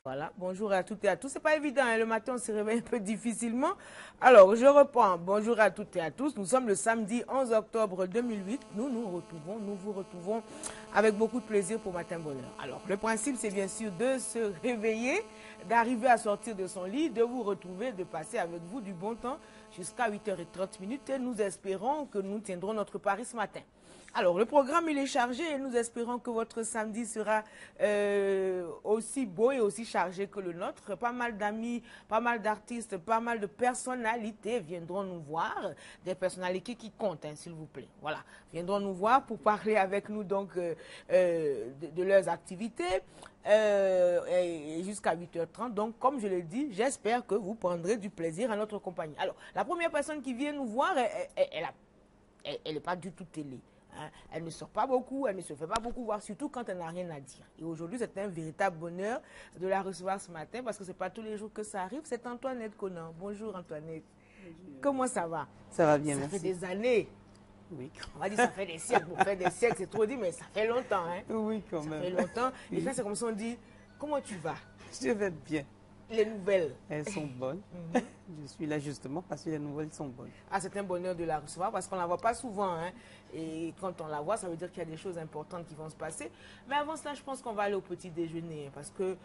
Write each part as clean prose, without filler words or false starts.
Voilà, bonjour à toutes et à tous. C'est pas évident, hein, le matin on se réveille un peu difficilement. Alors, je reprends. Bonjour à toutes et à tous. Nous sommes le samedi 11 octobre 2008. Nous vous retrouvons avec beaucoup de plaisir pour Matin Bonheur. Alors, le principe, c'est bien sûr de se réveiller, d'arriver à sortir de son lit, de vous retrouver, de passer avec vous du bon temps jusqu'à 8h30 et nous espérons que nous tiendrons notre pari ce matin. Alors, le programme, il est chargé et nous espérons que votre samedi sera aussi beau et aussi chargé que le nôtre. Pas mal d'amis, pas mal d'artistes, pas mal de personnalités viendront nous voir. Des personnalités qui comptent, hein, s'il vous plaît. Voilà, viendront nous voir pour parler avec nous donc de leurs activités jusqu'à 8h30. Donc, comme je l'ai dit, j'espère que vous prendrez du plaisir à notre compagnie. Alors, la première personne qui vient nous voir, elle n'est pas du tout télé. Hein, elle ne sort pas beaucoup, elle ne se fait pas beaucoup voir, surtout quand elle n'a rien à dire. Et aujourd'hui, c'est un véritable bonheur de la recevoir ce matin parce que ce n'est pas tous les jours que ça arrive. C'est Antoinette Conan. Bonjour Antoinette. Bonjour. Comment ça va? Ça va bien, ça merci. Ça fait des années. Oui. On va dire ça fait des siècles. Pour faire des siècles, c'est trop dit, mais ça fait longtemps. Hein. Oui, quand même. Ça fait longtemps. Et là, c'est comme ça on dit, comment tu vas? Je vais bien. Les nouvelles. Elles sont bonnes. Je suis là justement parce que les nouvelles sont bonnes. Ah, c'est un bonheur de la recevoir parce qu'on ne la voit pas souvent. Hein. Et quand on la voit, ça veut dire qu'il y a des choses importantes qui vont se passer. Mais avant cela, je pense qu'on va aller au petit déjeuner. Hein, parce que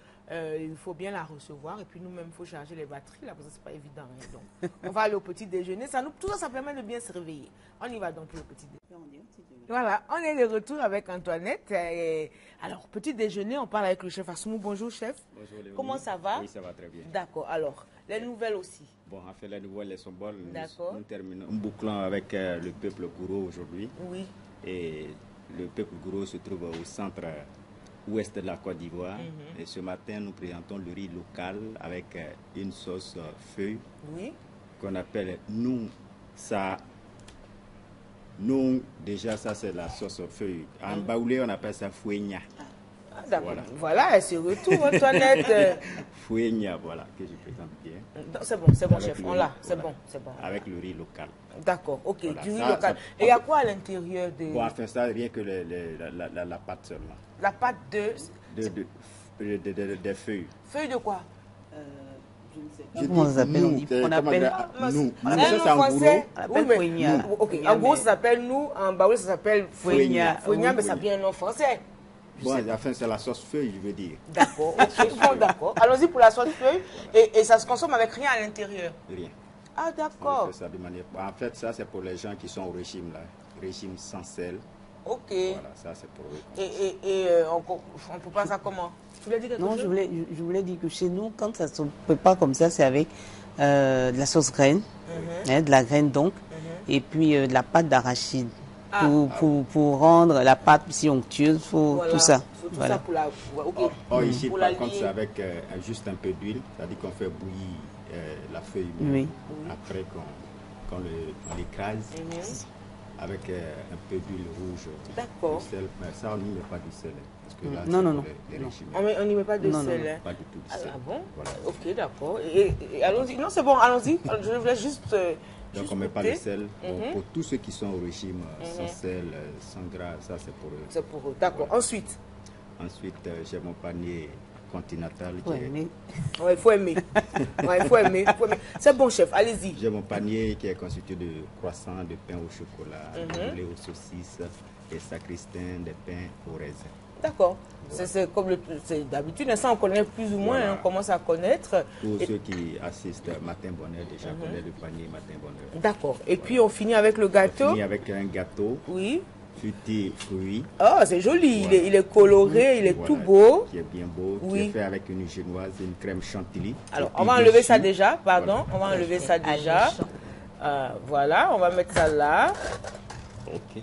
il faut bien la recevoir. Et puis nous-mêmes, il faut charger les batteries. Là, parce que ce n'est pas évident. Hein. Donc, on va aller au petit déjeuner. Tout ça, ça permet de bien se réveiller. On y va donc au petit déjeuner. Voilà, on est de retour avec Antoinette. Alors, petit déjeuner, on parle avec le chef Assoumou. Bonjour, chef. Bonjour, Léonie. Comment ça va? Oui, ça va très bien. D'accord. Alors, les nouvelles aussi. Bon, en fait, les nouvelles, elles sont bonnes. D'accord. Nous terminons, nous bouclons avec le peuple Gouro aujourd'hui. Oui. Et le peuple Gouro se trouve au centre ouest de la Côte d'Ivoire. Et ce matin, nous présentons le riz local avec une sauce feuille. Oui. Qu'on appelle nous, ça. Nous, déjà, ça c'est la sauce feuille. En baoulé, on appelle ça fouenya. Voilà, elle se retrouve, Antoinette. Fouenya, voilà, que je présente bien. C'est bon, chef, on l'a, c'est bon. Avec le riz local. D'accord, ok, voilà, du riz local. Et il y a quoi à l'intérieur de... Bon, enfin, ça, rien que la pâte seulement. La pâte de feuilles. Feuilles de quoi? Comment on s'appelle? On appelle nous. En français, oui, mais okay. En gros, ça s'appelle nous, en baoulé, ça s'appelle fouenya. Fouenya, mais ça vient un nom français. Bon, enfin, c'est la sauce feuille, je veux dire. D'accord, bon, d'accord. Allons-y pour la sauce feuille. Et ça se consomme avec rien à l'intérieur? Rien. Ah, d'accord. On fait ça de manière... En fait, ça, c'est pour les gens qui sont au régime, là. Régime sans sel. Ok. Voilà, ça, c'est pour eux. Et on prépare ça comment? Tu voulais dire quelque chose? Non, je voulais dire que chez nous, quand ça se prépare comme ça, c'est avec de la sauce graine, de la graine donc, et puis de la pâte d'arachide. Pour rendre la pâte si onctueuse, tout ça. Voilà. Tout ça pour la... ici, pour par contre, c'est avec juste un peu d'huile. C'est-à-dire qu'on fait bouillir la feuille. Oui. Après qu'on l'écrase avec un peu d'huile rouge. D'accord. Mais ça, on n'y met pas du sel. Parce que là, non. On n'y met pas de sel. Non, pas du tout de sel. Ah bon? Voilà. Ok, d'accord. Et allons-y. Non, c'est bon, allons-y. Je voulais juste... Donc on ne met pas de sel. Bon, pour tous ceux qui sont au régime sans sel, sans gras, ça c'est pour eux. C'est pour eux, d'accord. Voilà. Ensuite, j'ai mon panier continental. Il faut aimer. C'est bon, chef, allez-y. J'ai mon panier qui est constitué de croissants, de pain au chocolat, de lait aux saucisses, des sacristains, des pains au raisin. D'accord. Voilà. C'est comme d'habitude, ça on connaît plus ou moins, voilà. On commence à connaître. Pour ceux qui assistent Matin Bonheur, déjà connaissent le panier Matin Bonheur. D'accord. Et puis on finit avec le gâteau. On finit avec un gâteau. Oui. Futé fruits. Oh, c'est joli. Voilà. Il est coloré, il est tout beau. Qui est bien beau. Qui est fait avec une génoise, une crème chantilly. Alors, on va enlever ça déjà, pardon. On va enlever ça déjà. Voilà, on va mettre ça là. Ok.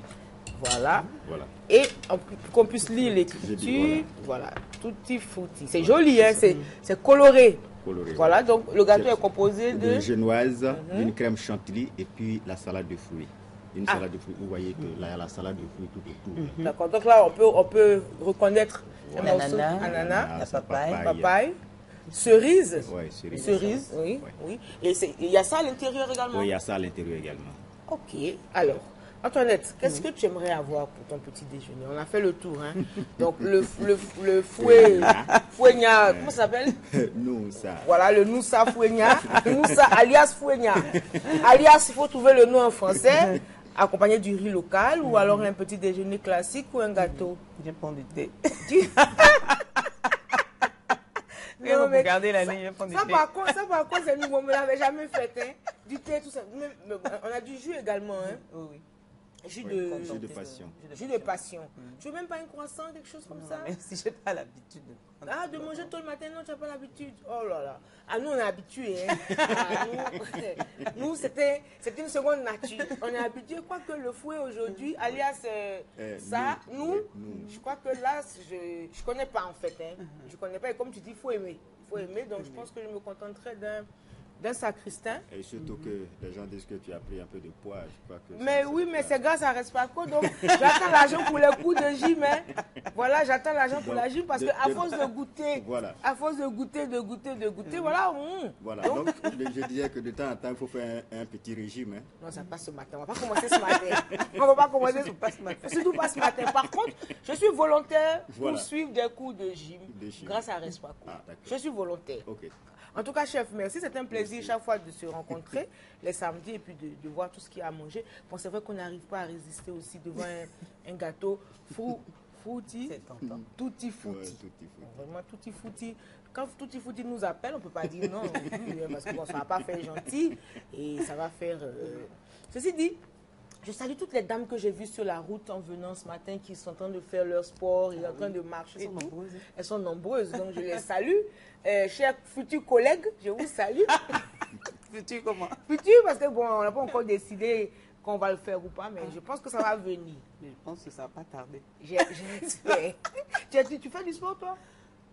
Voilà. Voilà. Et qu'on puisse lire l'écriture. Voilà. Tutti frutti. C'est joli, hein? C'est coloré. Coloré. Voilà, donc le gâteau est composé de génoise, une crème chantilly et puis la salade de fruits. Une salade de fruits. Vous voyez que là, il y a la salade de fruits tout autour. D'accord, donc là, on peut reconnaître voilà. Ananas, la papaye, cerise. Oui, cerise, oui, ouais. oui. Et il y a ça à l'intérieur également? Oui, il y a ça à l'intérieur également. Ok, alors, Antoinette, qu'est-ce que tu aimerais avoir pour ton petit déjeuner? On a fait le tour, hein. Donc, le fouegnat, comment ça s'appelle? Noussa. Voilà, le noussa fouegnat. Noussa alias fouegnat. Alias, il faut trouver le nom en français, accompagné du riz local, ou alors un petit déjeuner classique ou un gâteau. Je prends du thé. Non, mais regardez la ligne, je prends du thé. Ça, par contre, c'est nouveau. On ne l'avait jamais fait, hein. Du thé, tout ça. On a du jus également, hein. Oui. Jus de passion. Jus de passion. Tu veux même pas un croissant, quelque chose comme ça? Même si je n'ai pas l'habitude de prendre. Ah, de manger tôt le matin, non, tu n'as pas l'habitude. Oh là là. Ah, nous, on est habitués. Hein. Nous, c'était une seconde nature. On est habitués, quoique le fouet aujourd'hui, alias ça, je crois que là, je ne connais pas en fait. Hein. Je ne connais pas. Et comme tu dis, il faut aimer. Il faut aimer. Donc, je pense que je me contenterai d'un sacristain. Et surtout que les gens disent que tu as pris un peu de poids. Je crois que mais oui, mais c'est grâce à Respaco. Donc, j'attends l'argent pour les coups de gym. Hein. Voilà, j'attends l'argent pour la gym parce qu'à force de goûter, voilà. À force de goûter, voilà. Voilà, donc je disais que de temps en temps, il faut faire un petit régime. Hein. Non, ça passe ce matin. On ne va pas commencer ce matin. On ne va pas commencer ce matin. Surtout pas ce matin. Par contre, je suis volontaire pour suivre des cours de gym grâce à Respaco. Je suis volontaire. Okay. En tout cas, chef, merci. C'est un plaisir chaque fois de se rencontrer les samedis et puis de voir tout ce qu'il y a à manger. Bon, c'est vrai qu'on n'arrive pas à résister aussi devant un gâteau frutti. Tutti frutti. Vraiment tutti frutti. Quand tutti frutti nous appelle, on ne peut pas dire non parce que bon, ça ne va pas faire gentil et ça va faire... Ceci dit, je salue toutes les dames que j'ai vues sur la route en venant ce matin qui sont en train de faire leur sport et en train de marcher. Elles sont nombreuses, donc je les salue. Chers futurs collègues, je vous salue. Futurs comment? Futurs parce que bon, on n'a pas encore décidé qu'on va le faire ou pas, mais je pense que ça va venir. Mais je pense que ça ne va pas tarder. J'espère. Tu fais du sport, toi?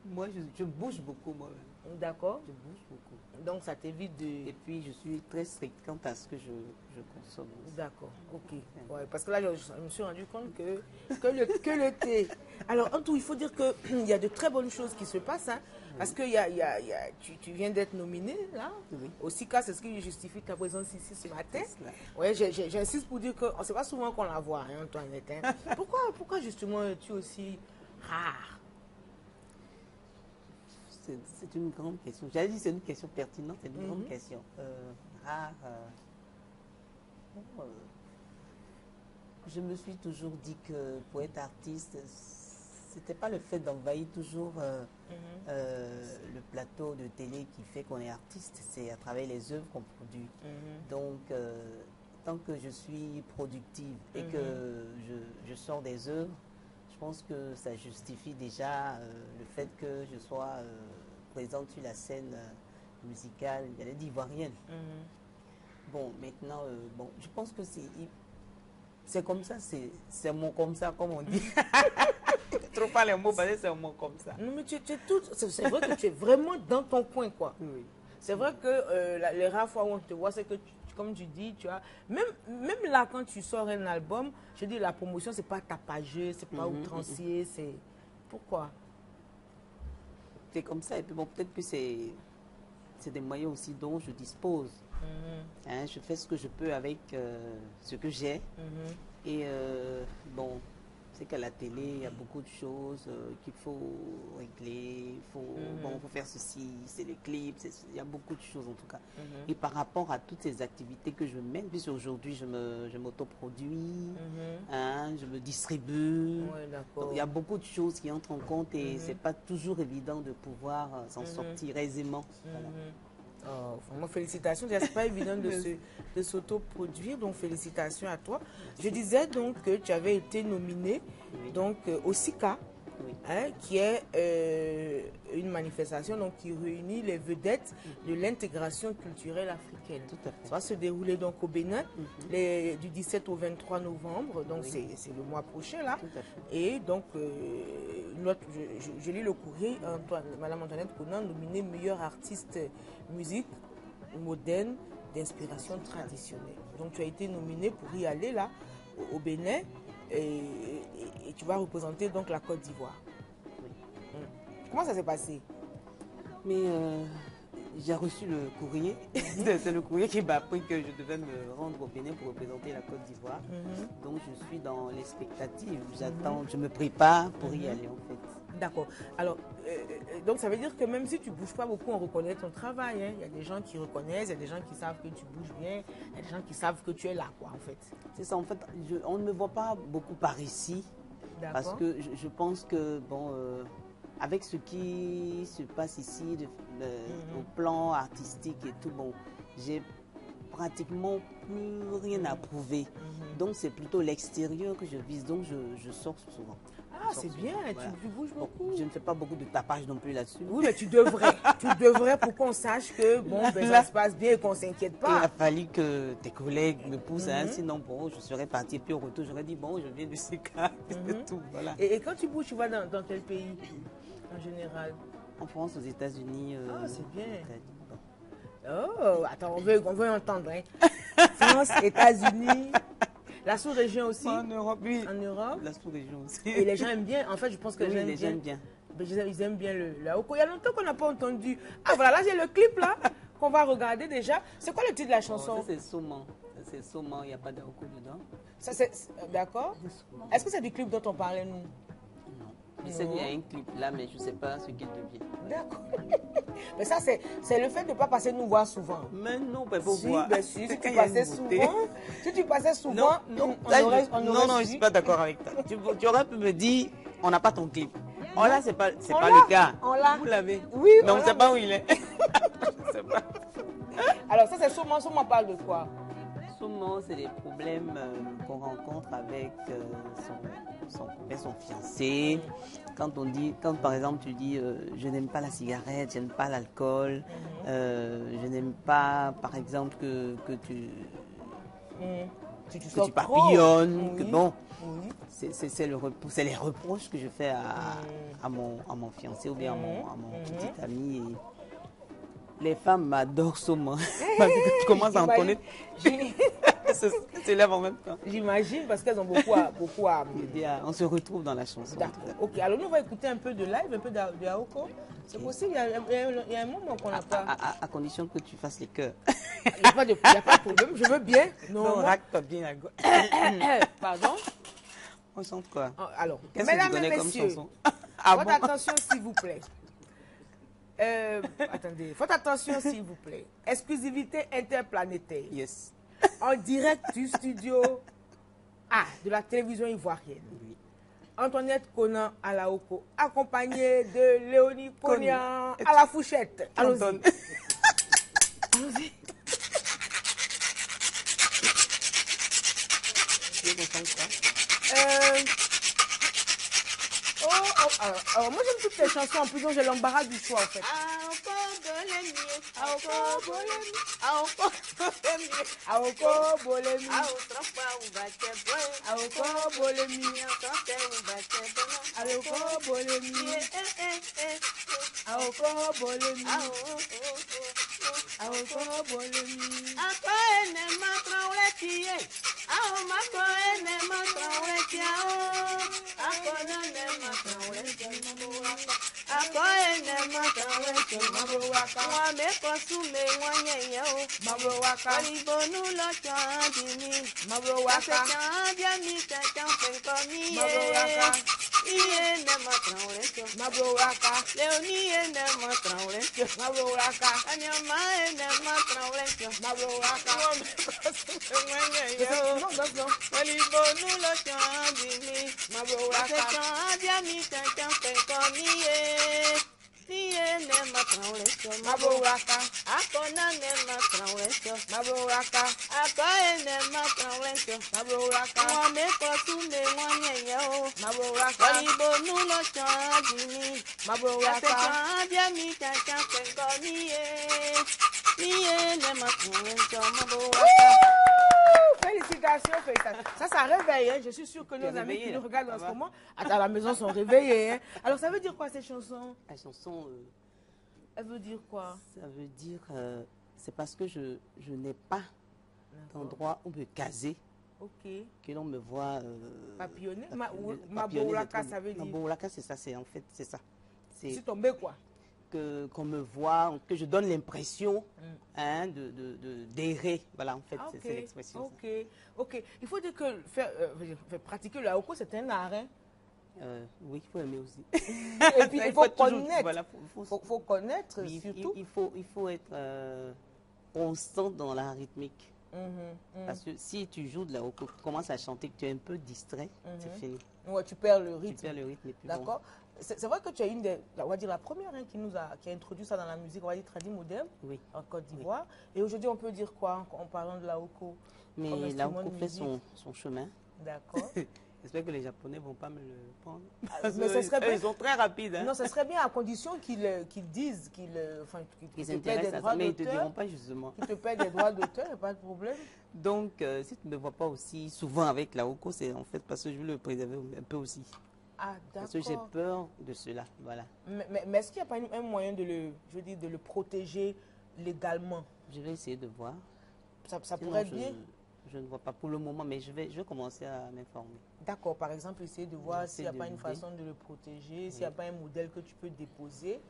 Moi, je bouge beaucoup, moi-même. D'accord. Je bouge beaucoup. Donc, ça t'évite de... Et puis, je suis très stricte quant à ce que je consomme. D'accord, ok. Ouais, parce que là, je me suis rendu compte que le thé... Alors, en tout, il faut dire qu'il y a de très bonnes choses qui se passent, hein, parce que tu viens d'être nominé, là. Oui. Au SICA, c'est ce qui justifie ta présence ici ce matin. Ouais, j'insiste pour dire que c'est pas souvent qu'on la voit, hein, Antoinette. Hein. Pourquoi justement es-tu aussi rare? C'est une grande question. J'allais dire c'est une question pertinente, c'est une grande question. Rare. Je me suis toujours dit que pour être artiste, c'était pas le fait d'envahir toujours le plateau de télé qui fait qu'on est artiste, c'est à travers les œuvres qu'on produit. Donc, tant que je suis productive et que je sors des œuvres, je pense que ça justifie déjà le fait que je sois présente sur la scène musicale, j'allais dire ivoirienne. Bon, maintenant, je pense que c'est comme ça, c'est un mot comme ça, comme on dit. Trop pas les mots, parce que c'est un mot comme ça. Non, mais c'est vrai que tu es vraiment dans ton coin, quoi. Oui. C'est vrai que les rares fois où on te voit, c'est que comme tu dis, tu as même là quand tu sors un album, je dis la promotion c'est pas tapageux, c'est pas outrancier, c'est pourquoi? C'est comme ça et puis bon peut-être que c'est des moyens aussi dont je dispose. Hein, je fais ce que je peux avec ce que j'ai et bon. C'est qu'à la télé, il y a beaucoup de choses qu'il faut régler, il faut faire ceci, c'est les clips, il y a beaucoup de choses en tout cas. Et par rapport à toutes ces activités que je mène, puisque aujourd'hui je m'autoproduis, hein, je me distribue, donc, il y a beaucoup de choses qui entrent en compte et c'est pas toujours évident de pouvoir s'en sortir aisément. Voilà. Oh, vraiment, félicitations. C'est pas évident de s'autoproduire, donc félicitations à toi. Je disais donc que tu avais été nominé donc, au SICA hein, qui est une manifestation donc, qui réunit les vedettes de l'intégration culturelle africaine. Tout à fait. Ça va se dérouler donc au Bénin du 17 au 23 novembre, donc c'est le mois prochain là. Tout à fait. Et donc, je lis le courrier, Madame Antoinette Konan, nominée meilleure artiste musique moderne d'inspiration traditionnelle. Donc tu as été nominée pour y aller là, au Bénin, et tu vas représenter donc la Côte d'Ivoire. Oui. Comment ça s'est passé? Mais j'ai reçu le courrier. C'est le courrier qui m'a appris que je devais me rendre au Bénin pour représenter la Côte d'Ivoire. Donc je suis dans l'expectative. J'attends, je me prépare pour y aller en fait. D'accord. Alors, donc ça veut dire que même si tu ne bouges pas beaucoup, on reconnaît ton travail. Hein. Il y a des gens qui reconnaissent, il y a des gens qui savent que tu bouges bien, il y a des gens qui savent que tu es là, quoi, en fait. C'est ça, en fait, on ne me voit pas beaucoup par ici. Parce que je pense que, bon, avec ce qui se passe ici, au plan artistique et tout, bon, j'ai pratiquement plus rien à prouver. Donc c'est plutôt l'extérieur que je vise, donc je sors souvent. Ah, c'est bien, voilà. Tu bouges beaucoup. Je ne fais pas beaucoup de tapage non plus là-dessus. Oui, mais tu devrais pour qu'on sache que bon, ben, ça se passe bien et qu'on ne s'inquiète pas. Il a fallu que tes collègues me poussent, hein, sinon bon, je serais partie. Puis au retour, j'aurais dit, bon, je viens du SICA, et tout, voilà. Et quand tu bouges, tu vas dans quel pays en général? En France, aux États-Unis. Ah, c'est bien. Bon. Oh, attends, on veut entendre. Hein. France, États-Unis, la sous-région aussi. En Europe, oui. En Europe. La sous-région aussi. Et les gens aiment bien. En fait, je pense que oui, les gens aiment bien. Ils aiment bien la Oko. Il y a longtemps qu'on n'a pas entendu. Ah, voilà, là, j'ai le clip là qu'on va regarder déjà. C'est quoi le titre de la chanson? Ça, c'est Soman. C'est Soman, il n'y a pas d'Oko dedans. D'accord. Est-ce que c'est du clip dont on parlait, nous? Je sais qu'il y a un clip là, mais je ne sais pas ce qu'il devient. D'accord. Mais ça, c'est le fait de ne pas passer nous voir souvent. Mais non, mais faut voir. Ben si tu passais souvent, non, je ne suis pas d'accord avec toi. Tu aurais pu me dire, on n'a pas ton clip. Oh là, c'est pas le cas. Vous l'avez? Oui. Mais on ne sait pas où il est. Je sais pas. Alors ça, c'est Soman. Soman parle de quoi? Souvent, c'est des problèmes qu'on rencontre avec son fiancé. Quand par exemple tu dis je n'aime pas la cigarette, je n'aime pas l'alcool, je n'aime pas par exemple que tu papillonnes, que bon, c'est les reproches que je fais à mon fiancé ou bien à mon petit ami. Et les femmes m'adorent Soman. Parce que tu commences à en connaître. C'est là en même temps. J'imagine, parce qu'elles ont beaucoup à... On se retrouve dans la chanson. D'accord. Ok, alors nous on va écouter un peu de live, un peu d'Aoko. C'est possible, il y a un moment qu'on n'a pas... À condition que tu fasses les chœurs. Il n'y a pas de problème, je veux bien. Non, racle-toi bien à gauche. Pardon? On chante quoi? Alors, qu'est-ce que tu connais comme chanson? Votre attention s'il vous plaît. Attendez, faites attention s'il vous plaît. Exclusivité interplanétaire. Yes. En direct du studio A de la télévision ivoirienne. Oui. Antoinette Konan à la Oko, accompagnée de Léonie Konia à la fourchette. Allons-y. Allons-y. Alors, moi j'aime toutes les chansons, en plus donc j'ai l'embarras du choix en fait. Maboraka. Maboraka. Félicitations, félicitations. Ça réveille, hein. Je suis sûre que nos amis qui nous regardent en ce moment, à la maison, sont réveillés. Hein. Alors, ça veut dire quoi, cette chanson? La chanson... elle veut dire quoi? Ça veut dire... c'est parce que je n'ai pas d'endroit où me caser. Ok. Que l'on me voit... papillonner. Maboraka, ça veut dire... Maboraka, c'est ça, c'est en fait, c'est ça. C'est tombé quoi? Qu'on me voit, que je donne l'impression hein, d'errer. Voilà, en fait, c'est l'expression. Ok, ok. Il faut dire que faire pratiquer le haoko, c'est un art. Hein? Oui, il faut aimer aussi. Et puis, il faut connaître. Voilà, faut connaître, oui, surtout. Il faut être constant dans la rythmique. Parce que si tu joues de la haoko, tu commences à chanter, que tu es un peu distrait, c'est fini. Ouais, tu perds le rythme. Tu perds le rythme. D'accord. Bon. C'est vrai que tu es une des, on va dire la première hein, qui a introduit ça dans la musique, on va dire tradie moderne, en Côte d'Ivoire. Oui. Et aujourd'hui, on peut dire quoi en parlant de la haoko? Mais la haoko fait son chemin. D'accord. J'espère que les Japonais ne vont pas me le prendre. Mais ça serait bien. Ils sont très rapides. Hein. Non, ça serait bien à condition qu'ils disent qu'ils te paient des droits d'auteur. Mais ils ne te diront pas justement. Qu'ils te paient des droits d'auteur, il n'y a pas de problème. Donc, si tu ne me vois pas aussi souvent avec la haoko, c'est en fait parce que je veux le préserver un peu aussi. Ah, d'accord. Parce que j'ai peur de cela, voilà. Mais est-ce qu'il n'y a pas un moyen de le protéger légalement? Je vais essayer de voir. Ça pourrait être bien. Je ne vois pas pour le moment, mais je vais commencer à m'informer. D'accord, par exemple, essayer de voir s'il n'y a pas une façon de le protéger, s'il n'y a pas un modèle que tu peux déposer,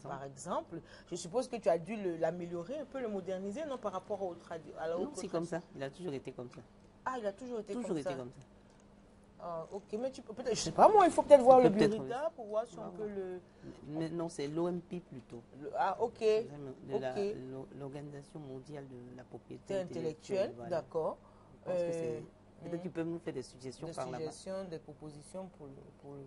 par exemple. Je suppose que tu as dû l'améliorer un peu, le moderniser, non, par rapport au non, c'est comme ça. Il a toujours été comme ça. Ah, il a toujours été comme ça. Toujours été comme ça. Ah, ok, mais tu peux peut-être, je sais pas moi, il faut peut-être voir le Burita pour voir si on peut le... Mais non, c'est l'OMP plutôt. Ah, ok. L'Organisation mondiale de la propriété intellectuelle, voilà. D'accord. Peut-être tu peux nous faire des suggestions par là-bas. Des propositions pour le...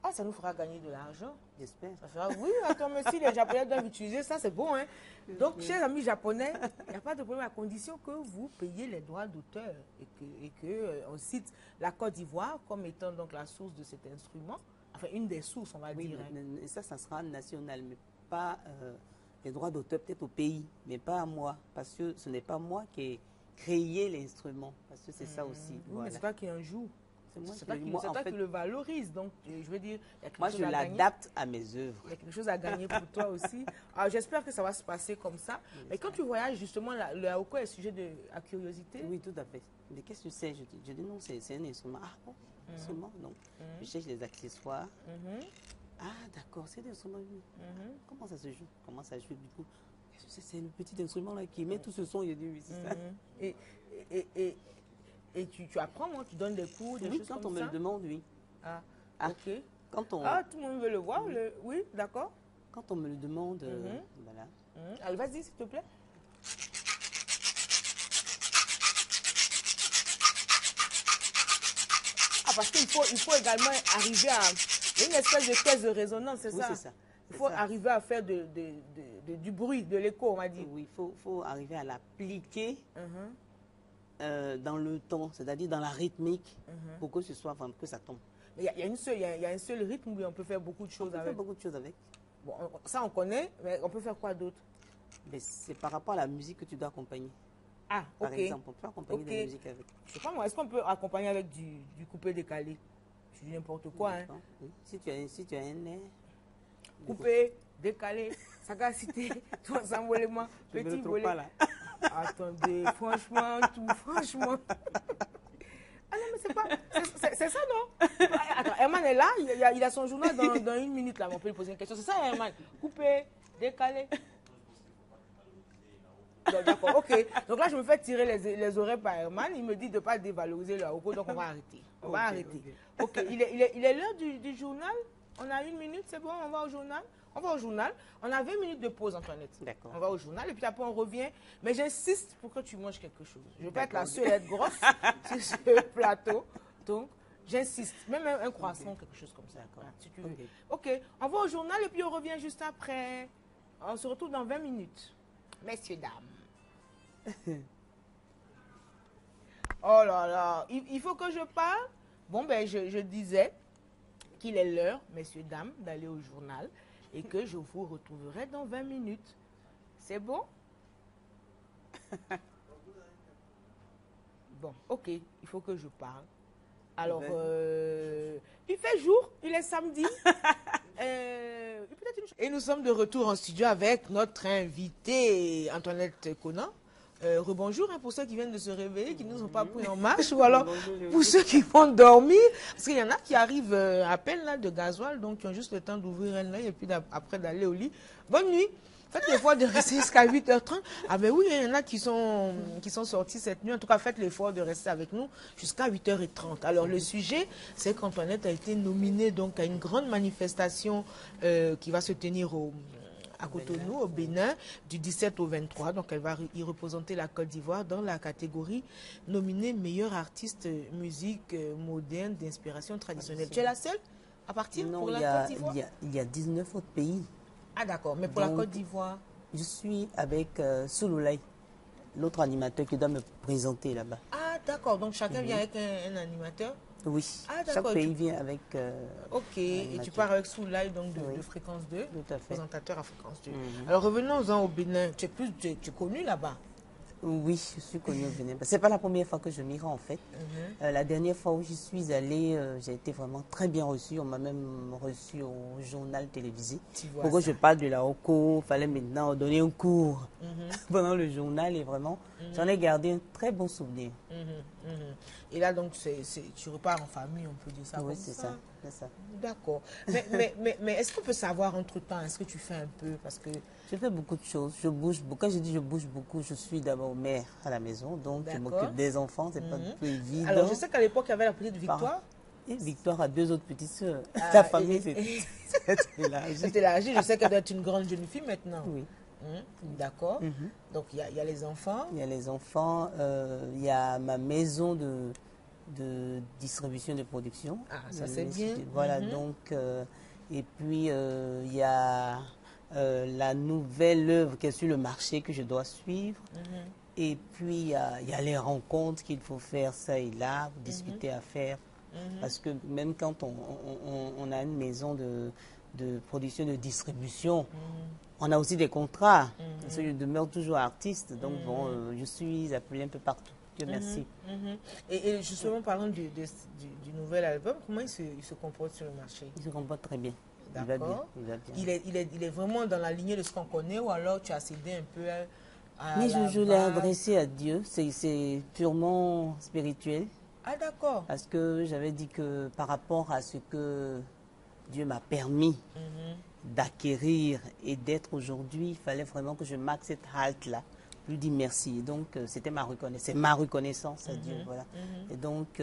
Ah, ça nous fera gagner de l'argent. J'espère. Ça fera... Oui, attends, mais si les Japonais doivent utiliser ça, c'est bon. Hein? Donc, chers amis japonais, il n'y a pas de problème à condition que vous payiez les droits d'auteur et que on cite la Côte d'Ivoire comme étant donc la source de cet instrument. Enfin, une des sources, on va dire. Et ça sera national, mais pas les droits d'auteur, peut-être au pays, mais pas à moi. Parce que ce n'est pas moi qui ai créé l'instrument. Parce que c'est ça aussi. Oui, voilà. mais c'est toi qui en joue. C'est toi qui le valorise. Donc, je veux dire, il y a quelque moi, chose je l'adapte à mes œuvres. Il y a quelque chose à gagner pour toi aussi. Alors, j'espère que ça va se passer comme ça. Mais quand tu voyages, justement, le haoko est sujet à curiosité. Oui, tout à fait. Mais qu'est-ce que c'est? Je dis non, c'est un instrument. Ah bon, instrument, non. Je cherche les accessoires. Ah, d'accord, c'est un instrument. Comment ça se joue? Comment ça joue du coup? C'est le petit instrument là qui met tout ce son. Je dis oui, c'est ça. Et tu apprends, moi, tu donnes des cours, des choses comme ça? Oui, quand on me le demande, oui. Ah, ok. Ah, tout le monde veut le voir, oui, d'accord. Quand on me le demande, voilà. Allez, vas-y, s'il te plaît. Ah, parce qu'il faut également arriver à... une espèce de caisse de résonance, c'est ça? Oui, c'est ça. Il faut arriver à faire du bruit, de l'écho, on va dire. Oui, il faut arriver à l'appliquer dans le temps, c'est-à-dire dans la rythmique, pour que ce soit que ça tombe. Mais il y a un seul rythme où on peut faire beaucoup de choses avec. On peut faire beaucoup de choses avec. Bon, ça on connaît, mais on peut faire quoi d'autre? C'est par rapport à la musique que tu dois accompagner. Ah, ok. Par exemple, on peut accompagner de la musique avec. Je sais pas moi, est-ce qu'on peut accompagner avec du coupé décalé? Je dis n'importe quoi, hein. Oui. Si tu as un air... Coupé, décalé, sagacité, tout ensemble, petit volet. Attendez, franchement, franchement. Ah non, mais c'est pas... C'est ça, non? Attends, Herman est là, il a son journal dans une minute, là, on peut lui poser une question. C'est ça, Herman? Coupé, décalé. D'accord, ok. Donc là, je me fais tirer les oreilles par Herman. Il me dit de ne pas dévaloriser le haoko, donc on va arrêter. On va arrêter. Ok, il est l'heure du journal. On a 1 minute, c'est bon, on va au journal. On va au journal. On a 20 minutes de pause, Antoinette. D'accord. On va au journal et puis après on revient. Mais j'insiste pour que tu manges quelque chose. Je ne veux pas être la seule à être grosse sur ce plateau. Donc, J'insiste. Même un croissant, quelque chose comme ça. Voilà, si tu veux. Ok, on va au journal et puis on revient juste après. On se retrouve dans 20 minutes. Messieurs, dames. Oh là là, il faut que je parle. Bon, ben, je disais qu'il est l'heure, messieurs, dames, d'aller au journal et que je vous retrouverai dans 20 minutes. C'est bon? Bon, ok, il faut que je parle. Alors, il fait jour, il est samedi. Et nous sommes de retour en studio avec notre invitée Antoinette Conan. Rebonjour hein, pour ceux qui viennent de se réveiller, qui ne nous ont pas pris en marche, ou alors pour ceux qui vont dormir, parce qu'il y en a qui arrivent à peine là de gasoil, donc qui ont juste le temps d'ouvrir un œil et puis après d'aller au lit. Bonne nuit. Faites l'effort de rester jusqu'à 8h30. Ah ben oui, il y en a qui sont sortis cette nuit. En tout cas, faites l'effort de rester avec nous jusqu'à 8h30. Alors le sujet, c'est qu'Antoinette a été nominée donc à une grande manifestation qui va se tenir à Cotonou, au Bénin, du 17 au 23. Donc elle va y représenter la Côte d'Ivoire dans la catégorie nominée meilleure artiste musique moderne d'inspiration traditionnelle. Tu es la seule à partir pour la Côte d'Ivoire? Il y a 19 autres pays. Ah d'accord, mais pour la Côte d'Ivoire? Je suis avec Souloulay, l'autre animateur qui doit me présenter là-bas. Ah d'accord, donc chacun vient avec un animateur? Oui, chaque pays vient avec ok, et tu pars avec Soulay, donc de Fréquence 2, tout à fait. Présentateur à Fréquence 2. Alors revenons-en au Bénin, tu es connu là-bas? Oui, je suis connue au Bénin. Ce n'est pas la première fois que je m'y rends en fait. La dernière fois où j'y suis allée, j'ai été vraiment très bien reçue. On m'a même reçue au journal télévisé. Pourquoi je parle de la OCO, il fallait maintenant donner un cours pendant le journal et vraiment, j'en ai gardé un très bon souvenir. Et là donc, tu repars en famille, on peut dire ça? Oui, c'est ça. D'accord. Mais est-ce qu'on peut savoir entre-temps, est-ce que tu fais un peu? Parce que je fais beaucoup de choses. Je bouge beaucoup. Quand je dis je bouge beaucoup, je suis d'abord mère à la maison. Donc, je m'occupe des enfants. C'est pas du tout évident. Alors, je sais qu'à l'époque, il y avait la petite Victoire. Et Victoire a 2 autres petites sœurs. La famille, c'est élargi. C'est élargi. Je sais qu'elle doit être une grande jeune fille maintenant. Oui. D'accord. Donc, il y a les enfants. Il y a les enfants. Il y a ma maison de distribution de production. Ah, ça c'est bien. Voilà, donc, et puis il y a la nouvelle œuvre qui est sur le marché que je dois suivre. Et puis il y a les rencontres qu'il faut faire ça et là, discuter à faire. Parce que même quand on a une maison de production, de distribution, on a aussi des contrats. Parce que je demeure toujours artiste, donc bon, je suis appelée un peu partout. Dieu merci. Et justement, parlant du nouvel album, comment il se comporte sur le marché? Il se comporte très bien. D'accord. Il est vraiment dans la lignée de ce qu'on connaît ou alors tu as cédé un peu à mais je l'ai adressé à Dieu. C'est purement spirituel. Ah d'accord. Parce que j'avais dit que par rapport à ce que Dieu m'a permis d'acquérir et d'être aujourd'hui, il fallait vraiment que je marque cette halte-là. Je lui dis merci. Donc, c'était ma reconnaissance à Dieu. Voilà. Et donc,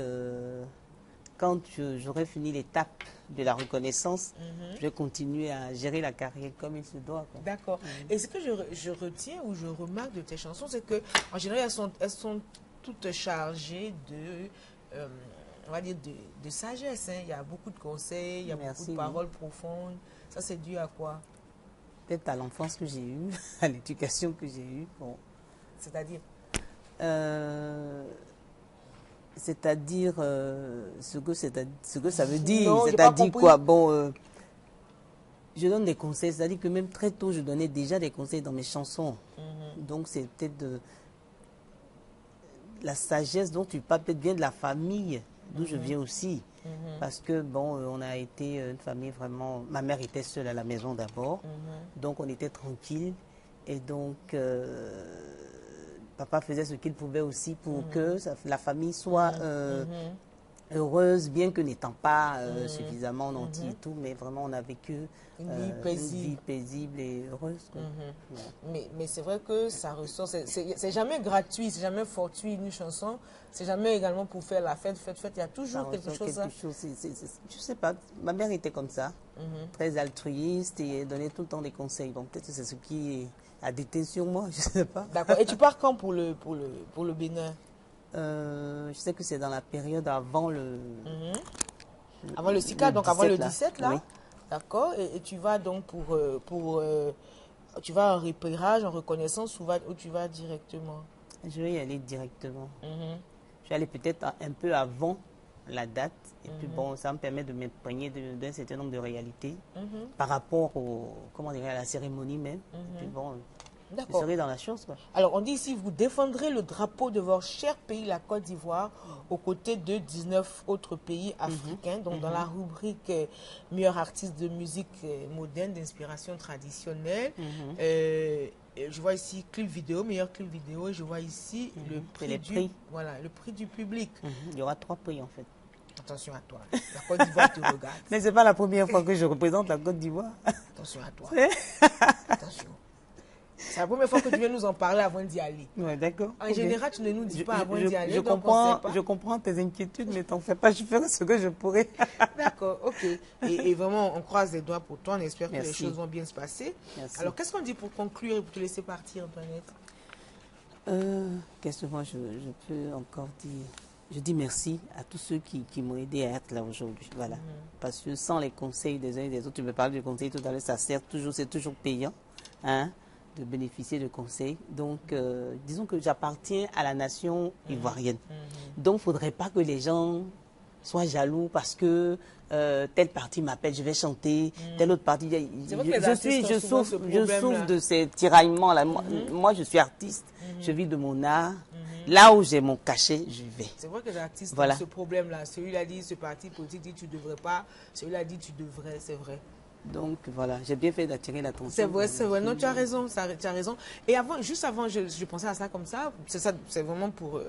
quand j'aurai fini l'étape de la reconnaissance, je vais continuer à gérer la carrière comme il se doit. D'accord. Et ce que je retiens ou je remarque de tes chansons, c'est qu'en général, elles sont toutes chargées on va dire de sagesse. Hein. Il y a beaucoup de conseils, il y a beaucoup de paroles profondes. Ça, c'est dû à quoi? Peut-être à l'enfance que j'ai eue, à l'éducation que j'ai eue. Bon. C'est-à-dire c'est-à-dire ce que ça veut dire. C'est-à-dire quoi? Bon, je donne des conseils. C'est-à-dire que même très tôt, je donnais déjà des conseils dans mes chansons. Donc, c'est peut-être la sagesse dont tu parles, peut-être bien de la famille, d'où je viens aussi. Parce que, bon, on a été une famille vraiment... Ma mère était seule à la maison d'abord. Donc, on était tranquille. Et donc... papa faisait ce qu'il pouvait aussi pour que la famille soit heureuse, bien que n'étant pas suffisamment nantie et tout, mais vraiment on a vécu une vie paisible et heureuse. Mais c'est vrai que ça ressort, c'est jamais gratuit, c'est jamais fortuit une chanson, c'est jamais également pour faire la fête, il y a toujours quelque chose. Je sais pas, ma mère était comme ça, très altruiste et donnait tout le temps des conseils, donc peut-être que c'est ce qui a déteint sur moi, je sais pas. D'accord, et tu pars quand pour le Bénin? Je sais que c'est dans la période avant le... Avant le SICA, donc avant le 17, là. Oui. D'accord. Et tu vas donc tu vas en repérage, en reconnaissance, ou tu vas directement? Je vais y aller directement. Je vais aller peut-être un peu avant la date. Et puis bon, ça me permet de m'imprégner d'un certain nombre de réalités par rapport comment dire, à la cérémonie même. Et puis bon, je serai dans la chose, quoi. Alors, on dit ici, vous défendrez le drapeau de votre cher pays, la Côte d'Ivoire, aux côtés de 19 autres pays africains. Donc, dans la rubrique meilleur artiste de musique moderne, d'inspiration traditionnelle. Je vois ici clip vidéo, meilleur clip vidéo. Je vois ici le prix voilà, le prix du public. Il y aura 3 prix, en fait. Attention à toi, la Côte d'Ivoire te regarde. Mais ce n'est pas la première fois que je représente la Côte d'Ivoire. Attention à toi. Attention. C'est la première fois que tu viens nous en parler avant d'y aller. Ouais, d'accord. En général, tu ne nous dis pas avant d'y aller. Je comprends tes inquiétudes, mais t'en fais pas, je ferai ce que je pourrai. D'accord, ok. Et vraiment, on croise les doigts pour toi, on espère que les choses vont bien se passer. Merci. Alors, qu'est-ce qu'on dit pour conclure et pour te laisser partir, Antoinette? Qu'est-ce que moi je peux encore dire? Je dis merci à tous ceux qui m'ont aidé à être là aujourd'hui. Voilà. Parce que sans les conseils des uns et des autres, tu me parlais de conseils tout à l'heure, ça sert toujours, c'est toujours payant, hein, de bénéficier de conseils. Donc, disons que j'appartiens à la nation ivoirienne. Donc, il ne faudrait pas que les gens soient jaloux parce que telle partie m'appelle, je vais chanter, telle autre partie. Je souffre de ces tiraillements-là. Moi, je suis artiste, je vis de mon art. Là où j'ai mon cachet, je vais. C'est vrai que les artistes ont ce problème-là. Celui-là dit, ce parti politique dit, tu ne devrais pas. Celui-là dit, tu devrais, c'est vrai. Donc voilà, j'ai bien fait d'attirer l'attention. C'est vrai, c'est vrai. Non, tu as raison, tu as raison. Et avant, juste avant, je pensais à ça comme ça. C'est vraiment pour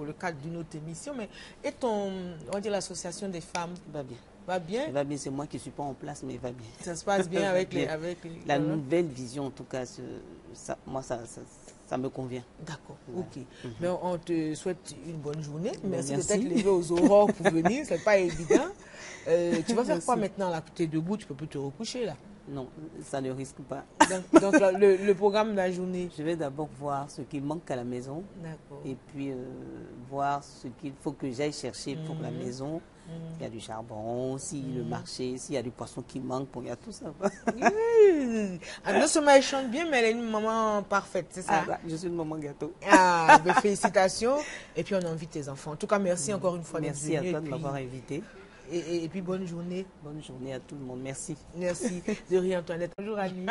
le cadre d'une autre émission. Mais on va dire l'association des femmes va bien. Va bien? Va bien, c'est moi qui ne suis pas en place, mais il va bien. Ça se passe bien avec les... La nouvelle vision, en tout cas, moi, ça me convient. D'accord, ok. Mais on te souhaite une bonne journée. Merci de t'être levé aux aurores pour venir, c'est pas évident. Tu vas faire quoi maintenant là? Tu es debout, tu peux plus te recoucher là? Non, ça ne risque pas. Donc le programme de la journée? Je vais d'abord voir ce qui manque à la maison. D'accord. Et puis voir ce qu'il faut que j'aille chercher pour la maison. Il y a du charbon, le marché, s'il y a du poisson qui manque, il y a tout ça. Non seulement elle chante bien, mais elle est une maman parfaite, c'est ça? Je suis une maman gâteau. Félicitations. Et puis on invite tes enfants. En tout cas, merci encore une fois. Merci à toi de m'avoir invité. Et puis bonne journée. Bonne journée à tout le monde. Merci. Merci. De rien, Antoinette. Bonjour Annie.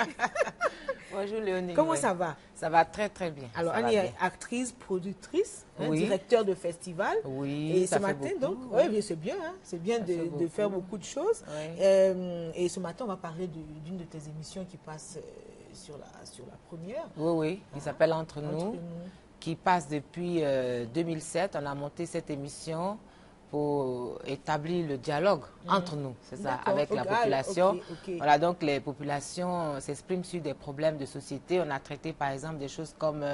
Bonjour Léonie. Comment ça va? Ça va très très bien. Alors Annie est actrice, productrice, directeur de festival. Oui. Et ce matin donc, oui, c'est bien, hein? C'est bien de faire beaucoup de choses. Oui. Et ce matin on va parler d'une de tes émissions qui passe sur la première. Oui. Il s'appelle Entre nous, qui passe depuis 2007. On a monté cette émission pour établir le dialogue entre nous, c'est ça, avec la population. Voilà, donc les populations s'expriment sur des problèmes de société. On a traité par exemple des choses comme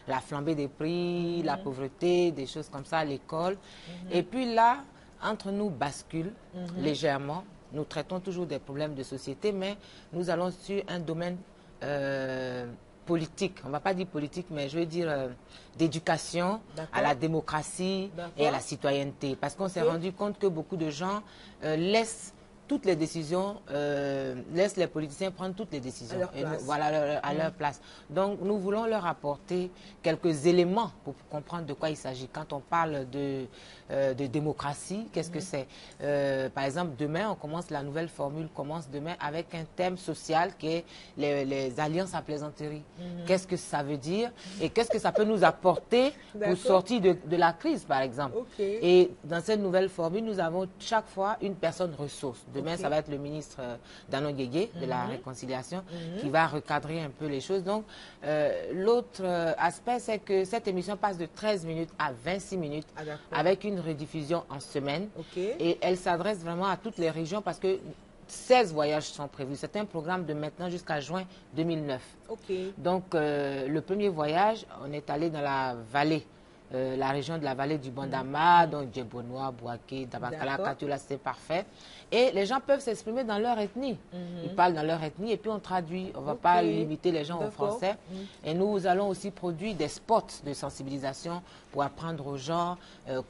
la flambée des prix, la pauvreté, des choses comme ça à l'école. Et puis là, Entre nous bascule légèrement. Nous traitons toujours des problèmes de société, mais nous allons sur un domaine politique, on ne va pas dire politique, mais je veux dire d'éducation à la démocratie et à la citoyenneté. Parce qu'on s'est rendu compte que beaucoup de gens laissent toutes les décisions, laissent les politiciens prendre toutes les décisions à leur place. Donc nous voulons leur apporter quelques éléments pour comprendre de quoi il s'agit. Quand on parle de démocratie, qu'est-ce que c'est? Par exemple, demain, on commence, la nouvelle formule commence demain avec un thème social qui est les alliances à plaisanterie. Qu'est-ce que ça veut dire et qu'est-ce que ça peut nous apporter pour sortir de la crise, par exemple. Et dans cette nouvelle formule, nous avons chaque fois une personne ressource. Demain, ça va être le ministre Dano Guégué de la Réconciliation qui va recadrer un peu les choses. Donc, l'autre aspect, c'est que cette émission passe de 13 minutes à 26 minutes avec une rediffusion en semaine. Et elle s'adresse vraiment à toutes les régions parce que 16 voyages sont prévus. C'est un programme de maintenant jusqu'à juin 2009. Donc, le premier voyage, on est allé dans la vallée la région de la vallée du Bandama, donc Djebonois, Bouaké, Dabakala, Katula, c'est parfait. Et les gens peuvent s'exprimer dans leur ethnie. Ils parlent dans leur ethnie et puis on traduit. On ne va pas limiter les gens au français. Et nous allons aussi produire des spots de sensibilisation pour apprendre aux gens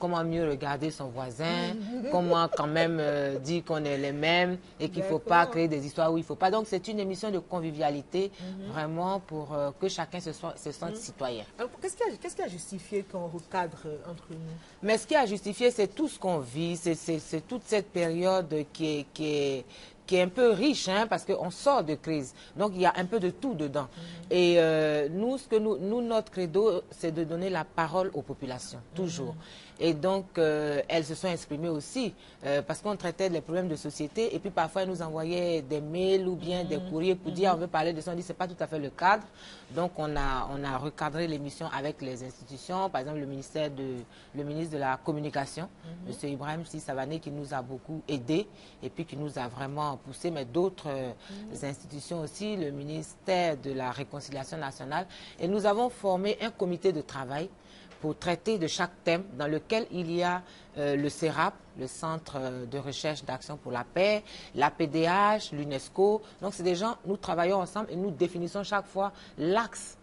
comment mieux regarder son voisin, comment quand même dire qu'on est les mêmes et qu'il ne faut pas créer des histoires où il ne faut pas. Donc c'est une émission de convivialité vraiment pour que chacun se sente citoyen. Qu'est-ce qui a justifié qu'on recadre entre nous? Mais ce qui a justifié, c'est tout ce qu'on vit, c'est toute cette période qui est un peu riche, hein, parce qu'on sort de crise. Donc, il y a un peu de tout dedans. Et nous, notre credo, c'est de donner la parole aux populations, toujours. Et donc, elles se sont exprimées aussi, parce qu'on traitait des problèmes de société. Et puis, parfois, elles nous envoyaient des mails ou bien des courriers pour dire, on veut parler de ça. On dit, c'est pas tout à fait le cadre. Donc, on a recadré l'émission avec les institutions. Par exemple, le ministre de la Communication, M. Ibrahim Sissavané, qui nous a beaucoup aidés et puis qui nous a vraiment poussé, mais d'autres institutions aussi, le ministère de la Réconciliation nationale. Et nous avons formé un comité de travail pour traiter de chaque thème dans lequel il y a le CERAP, le Centre de recherche d'action pour la paix, la PDH, l'UNESCO. Donc c'est des gens, nous travaillons ensemble et nous définissons chaque fois l'axe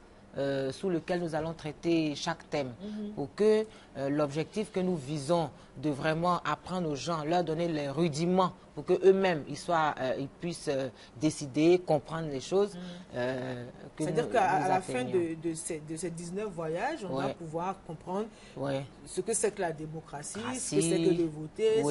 sous lequel nous allons traiter chaque thème pour que l'objectif que nous visons de vraiment apprendre aux gens, leur donner les rudiments pour qu'eux-mêmes ils puissent décider, comprendre les choses. C'est-à-dire qu'à la fin de ces 19 voyages, on va pouvoir comprendre ce que c'est que la démocratie, ce que c'est que de voter,